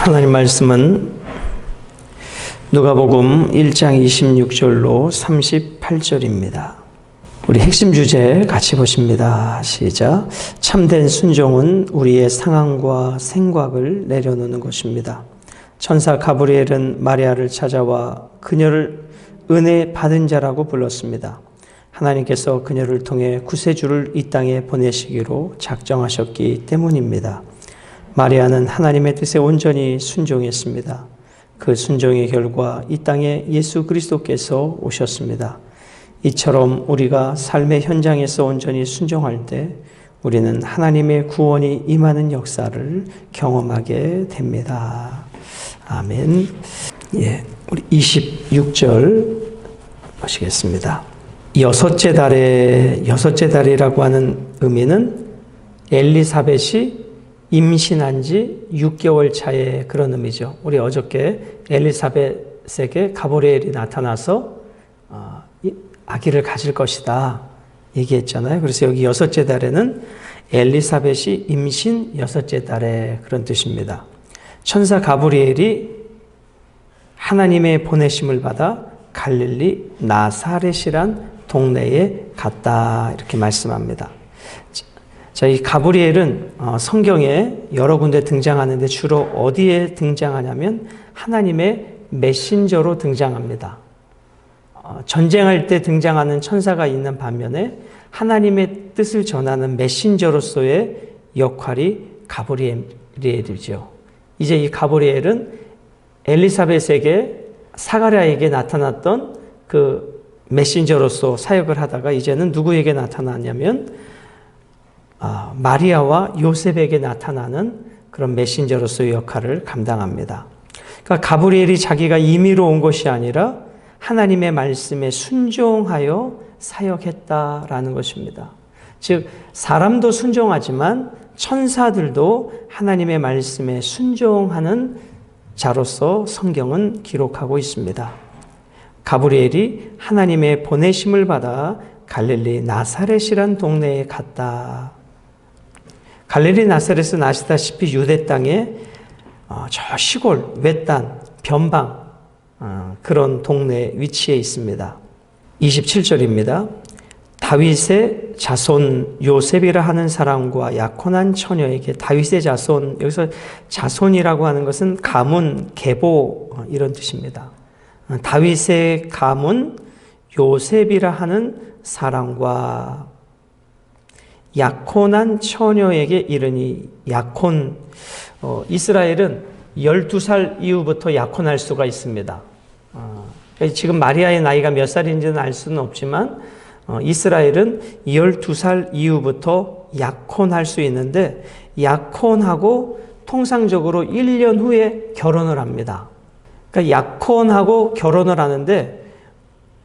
하나님 말씀은 누가복음 1장 26절로 38절입니다. 우리 핵심 주제 같이 보십니다. 시작. 참된 순종은 우리의 상황과 생각을 내려놓는 것입니다. 천사 가브리엘은 마리아를 찾아와 그녀를 은혜 받은 자라고 불렀습니다. 하나님께서 그녀를 통해 구세주를 이 땅에 보내시기로 작정하셨기 때문입니다. 마리아는 하나님의 뜻에 온전히 순종했습니다. 그 순종의 결과 이 땅에 예수 그리스도께서 오셨습니다. 이처럼 우리가 삶의 현장에서 온전히 순종할 때 우리는 하나님의 구원이 임하는 역사를 경험하게 됩니다. 아멘. 우리 26절 보시겠습니다. 여섯째 달이라고 하는 의미는 엘리사벳이 임신한 지 6개월 차의 그런 의미죠. 우리 어저께 엘리사벳에게 가브리엘이 나타나서 아기를 가질 것이다 얘기했잖아요. 그래서 여기 여섯째 달에는 엘리사벳이 임신 여섯째 달에 그런 뜻입니다. 천사 가브리엘이 하나님의 보내심을 받아 갈릴리 나사렛이란 동네에 갔다 이렇게 말씀합니다. 자, 이 가브리엘은 성경에 여러 군데 등장하는데 주로 어디에 등장하냐면 하나님의 메신저로 등장합니다. 전쟁할 때 등장하는 천사가 있는 반면에 하나님의 뜻을 전하는 메신저로서의 역할이 가브리엘이죠. 이제 이 가브리엘은 엘리사벳에게 사가랴에게 나타났던 그 메신저로서 사역을 하다가 이제는 누구에게 나타났냐면 마리아와 요셉에게 나타나는 그런 메신저로서의 역할을 감당합니다. 그러니까 가브리엘이 자기가 임의로 온 것이 아니라 하나님의 말씀에 순종하여 사역했다라는 것입니다. 즉 사람도 순종하지만 천사들도 하나님의 말씀에 순종하는 자로서 성경은 기록하고 있습니다. 가브리엘이 하나님의 보내심을 받아 갈릴리 나사렛이란 동네에 갔다. 갈릴리 나사렛은 아시다시피 유대 땅에 저 시골 외딴 변방 그런 동네 위치에 있습니다. 27절입니다. 다윗의 자손 요셉이라 하는 사람과 약혼한 처녀에게 다윗의 자손, 여기서 자손이라고 하는 것은 가문, 계보 이런 뜻입니다. 다윗의 가문 요셉이라 하는 사람과 약혼한 처녀에게 이르니 약혼, 이스라엘은 12살 이후부터 약혼할 수가 있습니다. 지금 마리아의 나이가 몇 살인지는 알 수는 없지만 이스라엘은 12살 이후부터 약혼할 수 있는데 약혼하고 통상적으로 1년 후에 결혼을 합니다. 그러니까 약혼하고 결혼을 하는데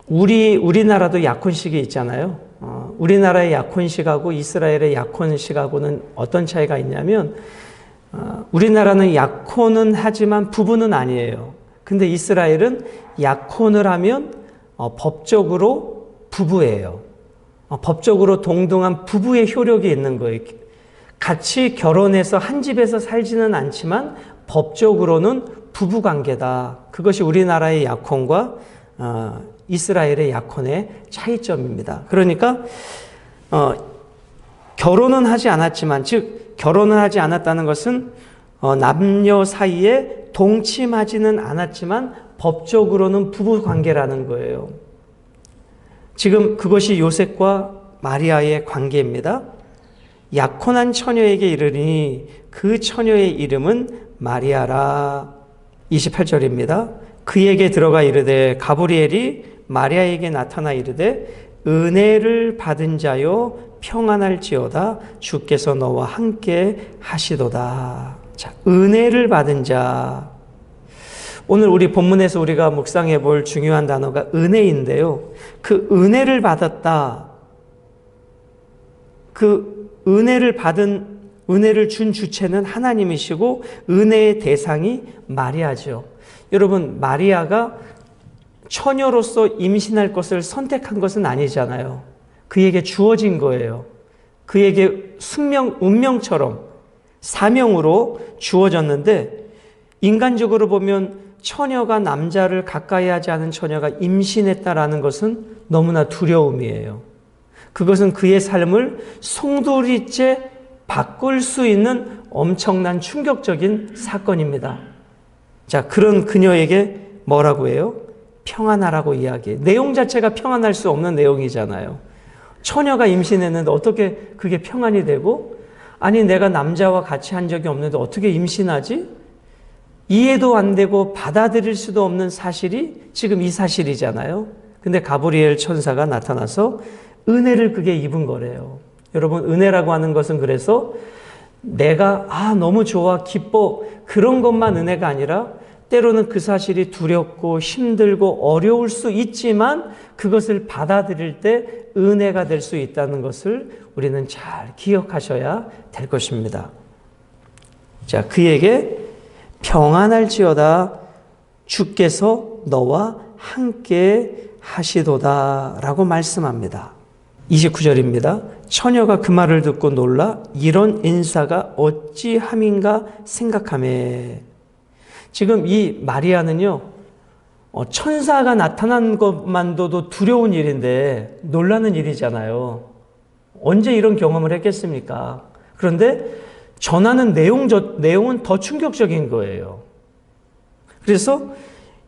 우리나라도 약혼식이 있잖아요. 우리나라의 약혼식하고 이스라엘의 약혼식하고는 어떤 차이가 있냐면 우리나라는 약혼은 하지만 부부는 아니에요. 근데 이스라엘은 약혼을 하면 법적으로 부부예요. 법적으로 동등한 부부의 효력이 있는 거예요. 같이 결혼해서 한 집에서 살지는 않지만 법적으로는 부부 관계다. 그것이 우리나라의 약혼과 이스라엘의 약혼의 차이점입니다. 그러니까 결혼은 하지 않았지만, 즉 결혼을 하지 않았다는 것은 남녀 사이에 동침하지는 않았지만 법적으로는 부부 관계라는 거예요. 지금 그것이 요셉과 마리아의 관계입니다. 약혼한 처녀에게 이르니 그 처녀의 이름은 마리아라. 28절입니다. 그에게 들어가 이르되 가브리엘이 마리아에게 나타나 이르되 은혜를 받은 자여 평안할지어다 주께서 너와 함께 하시도다. 자, 은혜를 받은 자. 오늘 우리 본문에서 우리가 묵상해 볼 중요한 단어가 은혜인데요. 그 은혜를 받았다. 그 은혜를 준 주체는 하나님이시고 은혜의 대상이 마리아죠. 여러분, 마리아가 처녀로서 임신할 것을 선택한 것은 아니잖아요. 그에게 주어진 거예요. 그에게 운명처럼 사명으로 주어졌는데 인간적으로 보면 처녀가 남자를 가까이 하지 않은 처녀가 임신했다라는 것은 너무나 두려움이에요. 그것은 그의 삶을 송두리째 바꿀 수 있는 엄청난 충격적인 사건입니다. 자, 그런 그녀에게 뭐라고 해요? 평안하라고 이야기해요. 내용 자체가 평안할 수 없는 내용이잖아요. 처녀가 임신했는데 어떻게 그게 평안이 되고, 아니 내가 남자와 같이 한 적이 없는데 어떻게 임신하지? 이해도 안 되고 받아들일 수도 없는 사실이 지금 이 사실이잖아요. 근데 가브리엘 천사가 나타나서 은혜를 그게 입은 거래요. 여러분, 은혜라고 하는 것은 그래서 내가 너무 좋아, 기뻐, 그런 것만 은혜가 아니라 때로는 그 사실이 두렵고 힘들고 어려울 수 있지만 그것을 받아들일 때 은혜가 될 수 있다는 것을 우리는 잘 기억하셔야 될 것입니다. 자, 그에게 평안할지어다, 주께서 너와 함께 하시도다 라고 말씀합니다. 29절입니다. 처녀가 그 말을 듣고 놀라 이런 인사가 어찌함인가 생각하매. 지금 이 마리아는요, 천사가 나타난 것만도 두려운 일인데 놀라는 일이잖아요. 언제 이런 경험을 했겠습니까? 그런데 전하는 내용은 더 충격적인 거예요. 그래서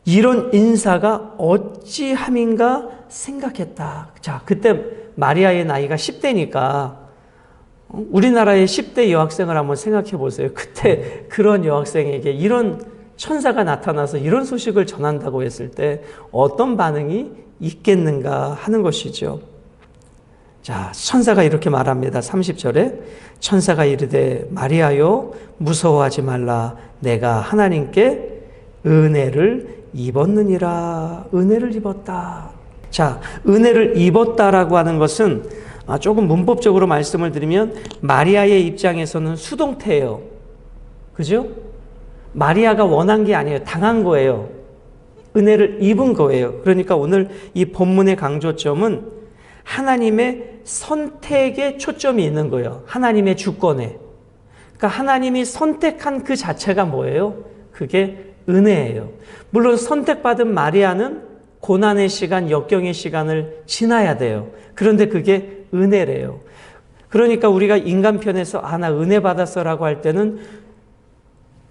이런 인사가 어찌함인가 생각했다. 자, 그때 마리아의 나이가 10대니까 우리나라의 10대 여학생을 한번 생각해 보세요. 그때 그런 여학생에게 이런 천사가 나타나서 이런 소식을 전한다고 했을 때 어떤 반응이 있겠는가 하는 것이죠. 자, 천사가 이렇게 말합니다. 30절에 천사가 이르되 마리아요 무서워하지 말라. 내가 하나님께 은혜를 입었느니라. 은혜를 입었다. 자, 은혜를 입었다라고 하는 것은 조금 문법적으로 말씀을 드리면 마리아의 입장에서는 수동태예요. 그죠? 마리아가 원한 게 아니에요. 당한 거예요. 은혜를 입은 거예요. 그러니까 오늘 이 본문의 강조점은 하나님의 선택에 초점이 있는 거예요. 하나님의 주권에. 그러니까 하나님이 선택한 그 자체가 뭐예요? 그게 은혜예요. 물론 선택받은 마리아는 고난의 시간, 역경의 시간을 지나야 돼요. 그런데 그게 은혜래요. 그러니까 우리가 인간 편에서 나 은혜 받았어라고 할 때는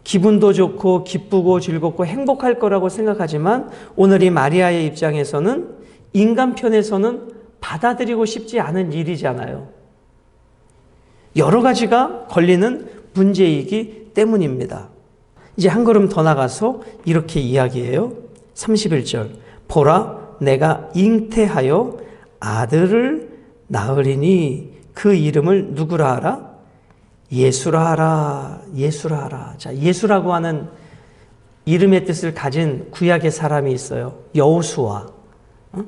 기분도 좋고 기쁘고 즐겁고 행복할 거라고 생각하지만 오늘 이 마리아의 입장에서는 인간 편에서는 받아들이고 싶지 않은 일이잖아요. 여러 가지가 걸리는 문제이기 때문입니다. 이제 한 걸음 더 나가서 이렇게 이야기해요. 31절. 보라, 내가 잉태하여 아들을 낳으리니 그 이름을 누구라 하라? 예수라 하라. 예수라 하라. 자, 예수라고 하는 이름의 뜻을 가진 구약의 사람이 있어요. 여호수아.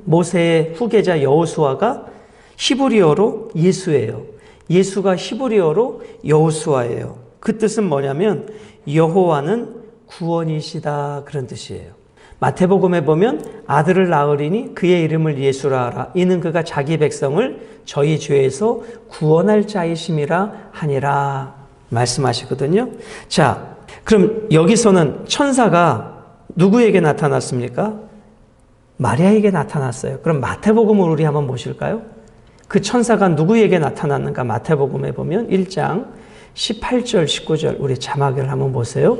모세의 후계자 여호수아가 히브리어로 예수예요. 예수가 히브리어로 여호수아예요. 그 뜻은 뭐냐면 여호와는 구원이시다, 그런 뜻이에요. 마태복음에 보면 아들을 낳으리니 그의 이름을 예수라 하라. 이는 그가 자기 백성을 저희 죄에서 구원할 자이심이라 하니라 말씀하시거든요. 자, 그럼 여기서는 천사가 누구에게 나타났습니까? 마리아에게 나타났어요. 그럼 마태복음을 우리 한번 보실까요? 그 천사가 누구에게 나타났는가? 마태복음에 보면 1장 18절 19절 우리 자막을 한번 보세요.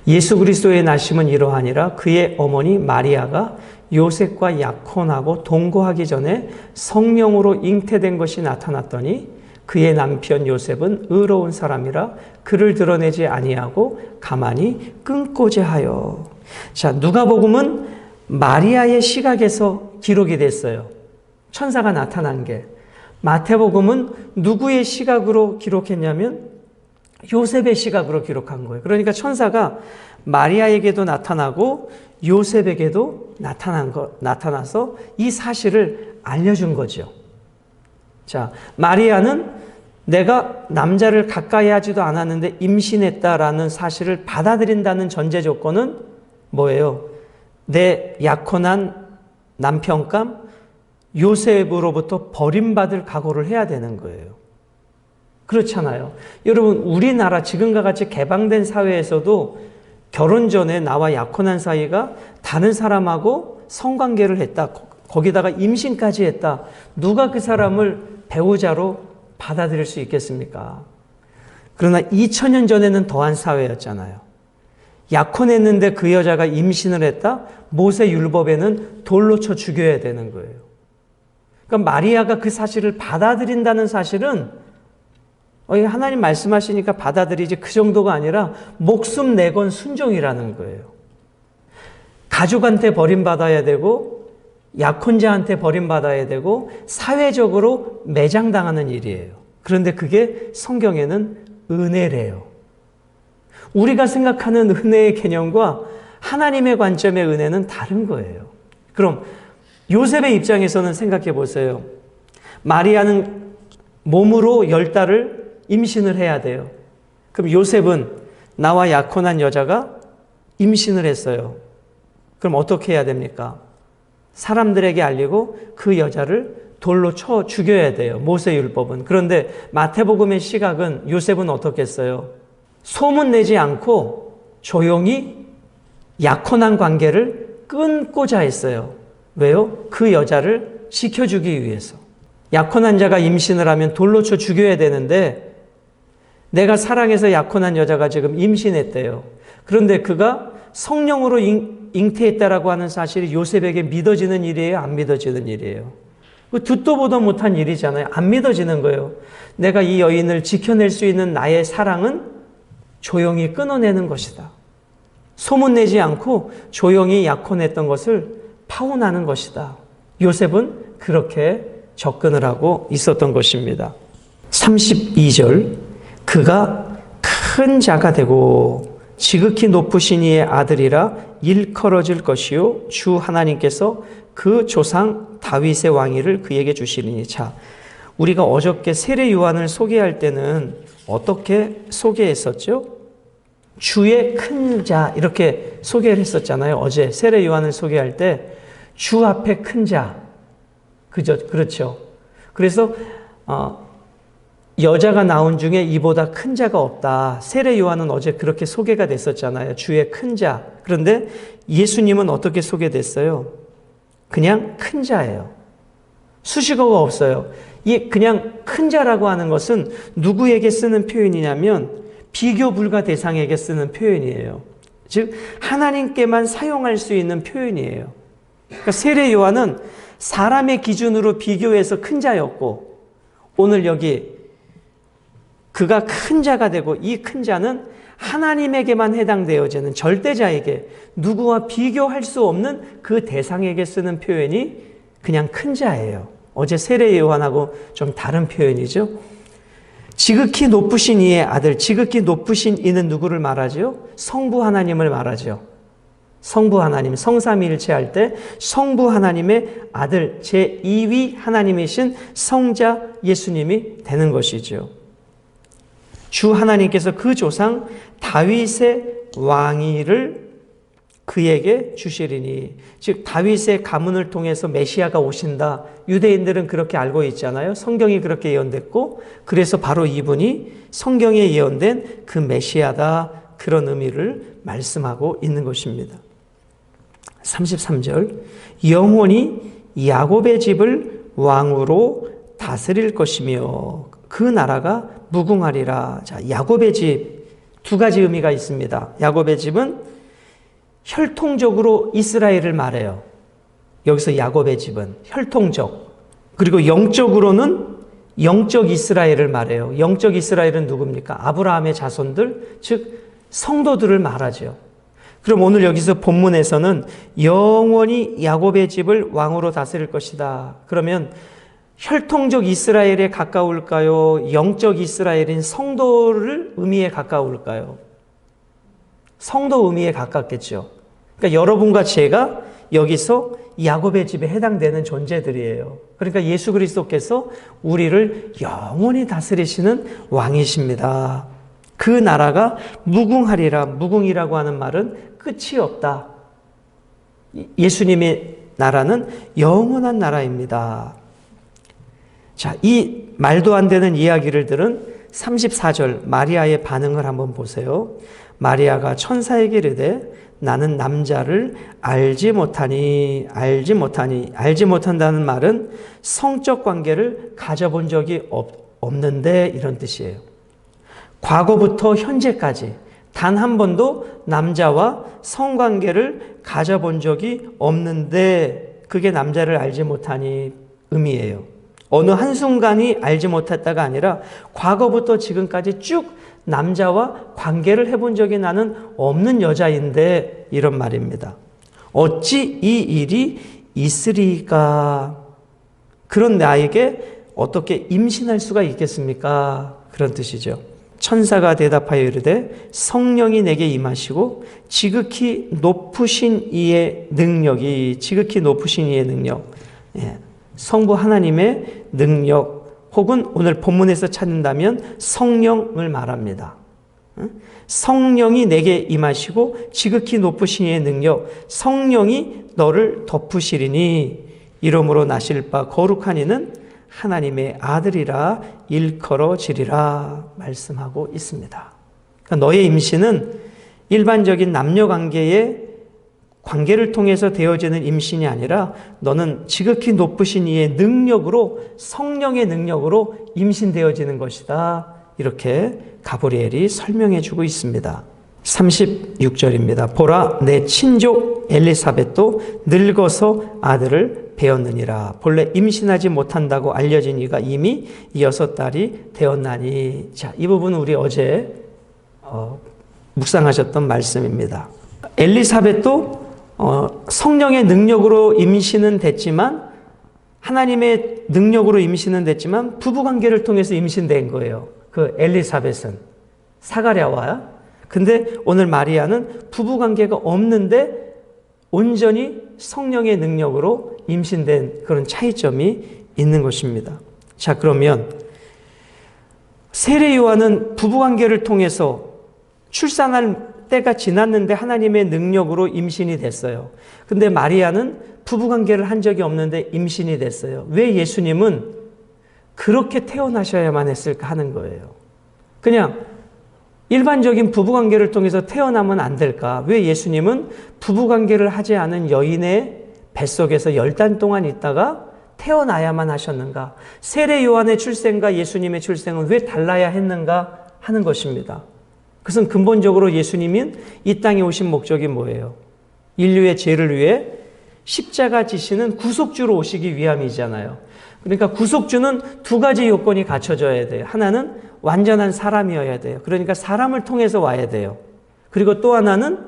예수 그리스도의 나심은 이러하니라. 그의 어머니 마리아가 요셉과 약혼하고 동거하기 전에 성령으로 잉태된 것이 나타났더니 그의 남편 요셉은 의로운 사람이라 그를 드러내지 아니하고 가만히 끊고자 하여. 자, 누가복음은 마리아의 시각에서 기록이 됐어요. 천사가 나타난 게. 마태복음은 누구의 시각으로 기록했냐면 요셉의 시각으로 기록한 거예요. 그러니까 천사가 마리아에게도 나타나고 요셉에게도 나타나서 이 사실을 알려준 거죠. 자, 마리아는 내가 남자를 가까이 하지도 않았는데 임신했다라는 사실을 받아들인다는 전제 조건은 뭐예요? 내 약혼한 남편감 요셉으로부터 버림받을 각오를 해야 되는 거예요. 그렇잖아요. 여러분, 우리나라 지금과 같이 개방된 사회에서도 결혼 전에 나와 약혼한 사이가 다른 사람하고 성관계를 했다. 거기다가 임신까지 했다. 누가 그 사람을 배우자로 받아들일 수 있겠습니까? 그러나 2000년 전에는 더한 사회였잖아요. 약혼했는데 그 여자가 임신을 했다? 모세 율법에는 돌로 쳐 죽여야 되는 거예요. 그러니까 마리아가 그 사실을 받아들인다는 사실은 하나님 말씀하시니까 받아들이지 그 정도가 아니라 목숨 내건 순종이라는 거예요. 가족한테 버림받아야 되고 약혼자한테 버림받아야 되고 사회적으로 매장당하는 일이에요. 그런데 그게 성경에는 은혜래요. 우리가 생각하는 은혜의 개념과 하나님의 관점의 은혜는 다른 거예요. 그럼 요셉의 입장에서는 생각해 보세요. 마리아는 몸으로 10달을 임신을 해야 돼요. 그럼 요셉은 나와 약혼한 여자가 임신을 했어요. 그럼 어떻게 해야 됩니까? 사람들에게 알리고 그 여자를 돌로 쳐 죽여야 돼요. 모세율법은. 그런데 마태복음의 시각은 요셉은 어떻게 했어요? 소문내지 않고 조용히 약혼한 관계를 끊고자 했어요. 왜요? 그 여자를 지켜주기 위해서. 약혼한 자가 임신을 하면 돌로 쳐 죽여야 되는데 내가 사랑해서 약혼한 여자가 지금 임신했대요. 그런데 그가 성령으로 잉태했다라고 하는 사실이 요셉에게 믿어지는 일이에요? 안 믿어지는 일이에요? 듣도 보도 못한 일이잖아요. 안 믿어지는 거예요. 내가 이 여인을 지켜낼 수 있는 나의 사랑은 조용히 끊어내는 것이다. 소문내지 않고 조용히 약혼했던 것을 파혼하는 것이다. 요셉은 그렇게 접근을 하고 있었던 것입니다. 32절 그가 큰 자가 되고 지극히 높으신 이의 아들이라 일컬어질 것이요 주 하나님께서 그 조상 다윗의 왕위를 그에게 주시리니. 자, 우리가 어저께 세례 요한을 소개할 때는 어떻게 소개했었죠? 주의 큰 자 이렇게 소개를 했었잖아요. 어제 세례 요한을 소개할 때 주 앞에 큰 자, 그렇죠. 그래서 여자가 나온 중에 이보다 큰 자가 없다. 세례 요한은 어제 그렇게 소개가 됐었잖아요. 주의 큰 자. 그런데 예수님은 어떻게 소개됐어요? 그냥 큰 자예요. 수식어가 없어요. 이 그냥 큰 자라고 하는 것은 누구에게 쓰는 표현이냐면 비교 불가 대상에게 쓰는 표현이에요. 즉 하나님께만 사용할 수 있는 표현이에요. 그러니까 세례 요한은 사람의 기준으로 비교해서 큰 자였고 오늘 여기 그가 큰 자가 되고 이 큰 자는 하나님에게만 해당되어지는 절대자에게 누구와 비교할 수 없는 그 대상에게 쓰는 표현이 그냥 큰 자예요. 어제 세례 요한하고 좀 다른 표현이죠. 지극히 높으신 이의 아들, 지극히 높으신 이는 누구를 말하죠? 성부 하나님을 말하죠. 성부 하나님, 성삼위일체 할 때 성부 하나님의 아들, 제2위 하나님이신 성자 예수님이 되는 것이죠. 주 하나님께서 그 조상 다윗의 왕위를 그에게 주시리니. 즉 다윗의 가문을 통해서 메시아가 오신다. 유대인들은 그렇게 알고 있잖아요. 성경이 그렇게 예언됐고 그래서 바로 이분이 성경에 예언된 그 메시아다. 그런 의미를 말씀하고 있는 것입니다. 33절 영원히 야곱의 집을 왕으로 다스릴 것이며 그 나라가 무궁하리라. 자, 야곱의 집 두 가지 의미가 있습니다. 야곱의 집은 혈통적으로 이스라엘을 말해요. 여기서 야곱의 집은 혈통적. 그리고 영적으로는 영적 이스라엘을 말해요. 영적 이스라엘은 누굽니까? 아브라함의 자손들, 즉 성도들을 말하죠. 그럼 오늘 여기서 본문에서는 영원히 야곱의 집을 왕으로 다스릴 것이다. 그러면 혈통적 이스라엘에 가까울까요? 영적 이스라엘인 성도를 의미에 가까울까요? 성도 의미에 가깝겠죠. 그러니까 여러분과 제가 여기서 야곱의 집에 해당되는 존재들이에요. 그러니까 예수 그리스도께서 우리를 영원히 다스리시는 왕이십니다. 그 나라가 무궁하리라. 무궁이라고 하는 말은 끝이 없다. 예수님의 나라는 영원한 나라입니다. 자, 이 말도 안 되는 이야기를 들은 34절 마리아의 반응을 한번 보세요. 마리아가 천사에게 이르되 나는 남자를 알지 못한다는 말은 성적 관계를 가져본 적이 없는데 이런 뜻이에요. 과거부터 현재까지 단 한 번도 남자와 성관계를 가져본 적이 없는데 그게 남자를 알지 못하니 의미예요. 어느 한순간이 알지 못했다가 아니라 과거부터 지금까지 쭉 남자와 관계를 해본 적이 나는 없는 여자인데 이런 말입니다. 어찌 이 일이 있으리까? 그런 나에게 어떻게 임신할 수가 있겠습니까? 그런 뜻이죠. 천사가 대답하여 이르되 성령이 내게 임하시고 지극히 높으신 이의 능력, 성부 하나님의 능력 혹은 오늘 본문에서 찾는다면 성령을 말합니다. 성령이 내게 임하시고 지극히 높으신 이의 능력, 성령이 너를 덮으시리니 이러므로 나실 바 거룩한 이는 하나님의 아들이라 일컬어지리라 말씀하고 있습니다. 그러니까 너의 임신은 일반적인 관계를 통해서 되어지는 임신이 아니라 너는 지극히 높으신 이의 능력으로, 성령의 능력으로 임신되어지는 것이다. 이렇게 가브리엘이 설명해 주고 있습니다. 36절입니다. 보라, 내 친족 엘리사벳도 늙어서 아들을 배었느니라. 본래 임신하지 못한다고 알려진 이가 이미 6달이 되었나니. 자, 이 부분은 우리 어제 묵상하셨던 말씀입니다. 엘리사벳도 성령의 능력으로 임신은 됐지만, 하나님의 능력으로 임신은 됐지만 부부관계를 통해서 임신된 거예요. 그 엘리사벳은 사가랴와. 근데 오늘 마리아는 부부관계가 없는데 온전히 성령의 능력으로 임신된 그런 차이점이 있는 것입니다. 자, 그러면 세례 요한은 부부관계를 통해서 출산할 때가 지났는데 하나님의 능력으로 임신이 됐어요. 근데 마리아는 부부관계를 한 적이 없는데 임신이 됐어요. 왜 예수님은 그렇게 태어나셔야만 했을까 하는 거예요. 그냥 일반적인 부부관계를 통해서 태어나면 안 될까? 왜 예수님은 부부관계를 하지 않은 여인의 뱃속에서 10달 동안 있다가 태어나야만 하셨는가? 세례 요한의 출생과 예수님의 출생은 왜 달라야 했는가 하는 것입니다. 그것은 근본적으로 예수님은 이 땅에 오신 목적이 뭐예요? 인류의 죄를 위해 십자가 지시는 구속주로 오시기 위함이잖아요. 그러니까 구속주는 두 가지 요건이 갖춰져야 돼요. 하나는 완전한 사람이어야 돼요. 그러니까 사람을 통해서 와야 돼요. 그리고 또 하나는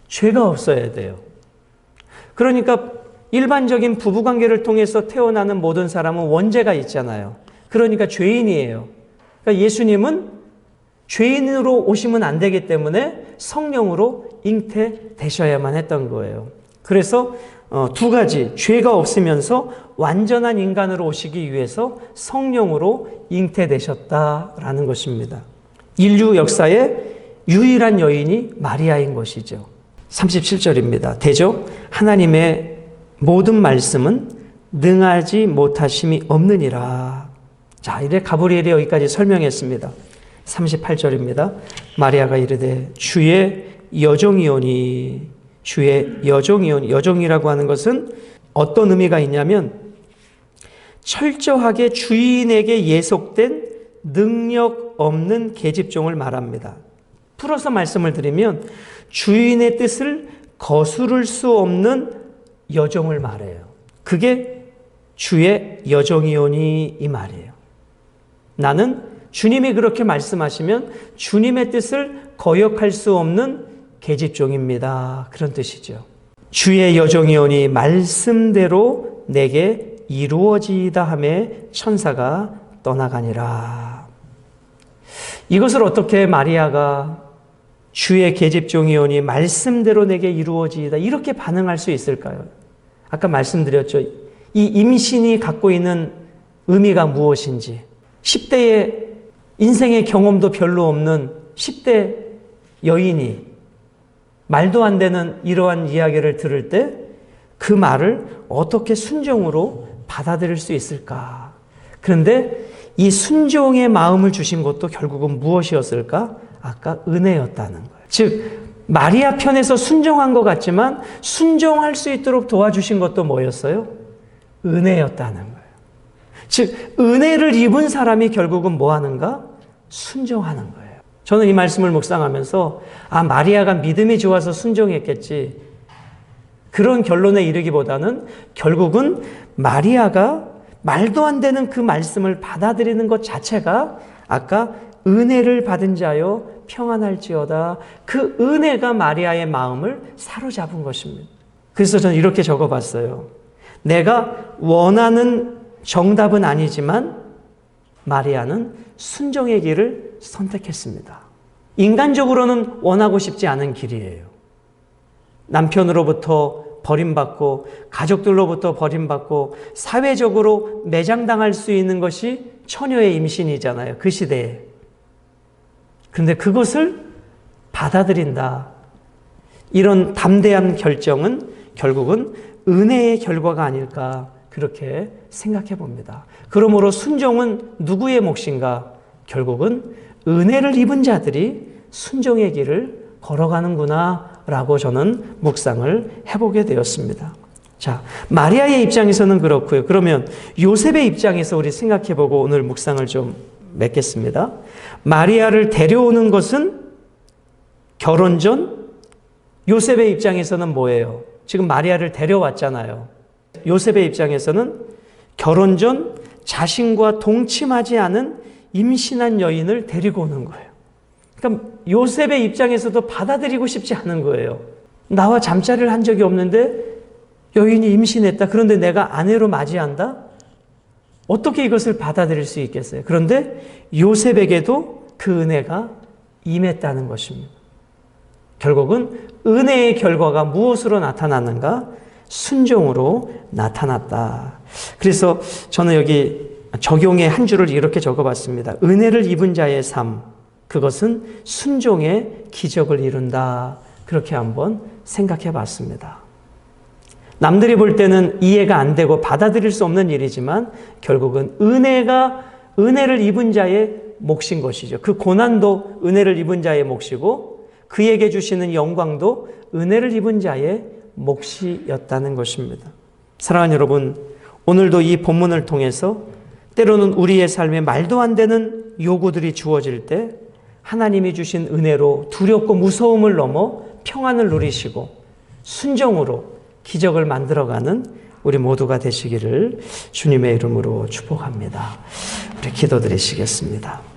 죄가 없어야 돼요. 그러니까 일반적인 부부관계를 통해서 태어나는 모든 사람은 원죄가 있잖아요. 그러니까 죄인이에요. 그러니까 예수님은 죄인으로 오시면 안 되기 때문에 성령으로 잉태되셔야만 했던 거예요. 그래서 두 가지, 죄가 없으면서 완전한 인간으로 오시기 위해서 성령으로 잉태되셨다라는 것입니다. 인류 역사의 유일한 여인이 마리아인 것이죠. 37절입니다. 대저 하나님의 모든 말씀은 능하지 못하심이 없느니라. 자, 이래 가브리엘이 여기까지 설명했습니다. 38절입니다. 마리아가 이르되 주의 여종이오니. 여종이라고 하는 것은 어떤 의미가 있냐면 철저하게 주인에게 예속된 능력 없는 계집종을 말합니다. 풀어서 말씀을 드리면 주인의 뜻을 거스를 수 없는 여종을 말해요. 그게 주의 여종이오니 이 말이에요. 나는 주님이 그렇게 말씀하시면 주님의 뜻을 거역할 수 없는 계집종입니다. 그런 뜻이죠. 주의 여종이오니 말씀대로 내게 이루어지이다 하매 천사가 떠나가니라. 이것을 어떻게 마리아가 주의 계집종이오니 말씀대로 내게 이루어지이다 이렇게 반응할 수 있을까요? 아까 말씀드렸죠. 이 임신이 갖고 있는 의미가 무엇인지. 10대의 인생의 경험도 별로 없는 10대 여인이 말도 안 되는 이러한 이야기를 들을 때 그 말을 어떻게 순종으로 받아들일 수 있을까? 그런데 이 순종의 마음을 주신 것도 결국은 무엇이었을까? 아까 은혜였다는 거예요. 즉 마리아 편에서 순종한 것 같지만 순종할 수 있도록 도와주신 것도 뭐였어요? 은혜였다는 거예요. 즉 은혜를 입은 사람이 결국은 뭐 하는가? 순종하는 거예요. 저는 이 말씀을 묵상하면서 마리아가 믿음이 좋아서 순종했겠지, 그런 결론에 이르기보다는 결국은 마리아가 말도 안 되는 그 말씀을 받아들이는 것 자체가 아까 은혜를 받은 자여 평안할지어다, 그 은혜가 마리아의 마음을 사로잡은 것입니다. 그래서 저는 이렇게 적어봤어요. 내가 원하는 정답은 아니지만 마리아는 순종의 길을 선택했습니다. 인간적으로는 원하고 싶지 않은 길이에요. 남편으로부터 버림받고 가족들로부터 버림받고 사회적으로 매장당할 수 있는 것이 처녀의 임신이잖아요. 그 시대에. 그런데 그것을 받아들인다. 이런 담대한 결정은 결국은 은혜의 결과가 아닐까, 그렇게 생각해 봅니다. 그러므로 순종은 누구의 몫인가? 결국은 은혜를 입은 자들이 순종의 길을 걸어가는구나 라고 저는 묵상을 해보게 되었습니다. 자, 마리아의 입장에서는 그렇고요. 그러면 요셉의 입장에서 우리 생각해보고 오늘 묵상을 좀 맺겠습니다. 마리아를 데려오는 것은 결혼 전 요셉의 입장에서는 뭐예요? 지금 마리아를 데려왔잖아요. 요셉의 입장에서는 결혼 전 자신과 동침하지 않은 임신한 여인을 데리고 오는 거예요. 그러니까 요셉의 입장에서도 받아들이고 싶지 않은 거예요. 나와 잠자리를 한 적이 없는데 여인이 임신했다. 그런데 내가 아내로 맞이한다? 어떻게 이것을 받아들일 수 있겠어요? 그런데 요셉에게도 그 은혜가 임했다는 것입니다. 결국은 은혜의 결과가 무엇으로 나타났는가? 순종으로 나타났다. 그래서 저는 여기 적용의 한 줄을 이렇게 적어봤습니다. 은혜를 입은 자의 삶, 그것은 순종의 기적을 이룬다. 그렇게 한번 생각해 봤습니다. 남들이 볼 때는 이해가 안 되고 받아들일 수 없는 일이지만 결국은 은혜를 입은 자의 몫인 것이죠. 그 고난도 은혜를 입은 자의 몫이고 그에게 주시는 영광도 은혜를 입은 자의 몫이었다는 것입니다. 사랑하는 여러분, 오늘도 이 본문을 통해서 때로는 우리의 삶에 말도 안 되는 요구들이 주어질 때 하나님이 주신 은혜로 두렵고 무서움을 넘어 평안을 누리시고 순종으로 기적을 만들어가는 우리 모두가 되시기를 주님의 이름으로 축복합니다. 우리 기도드리시겠습니다.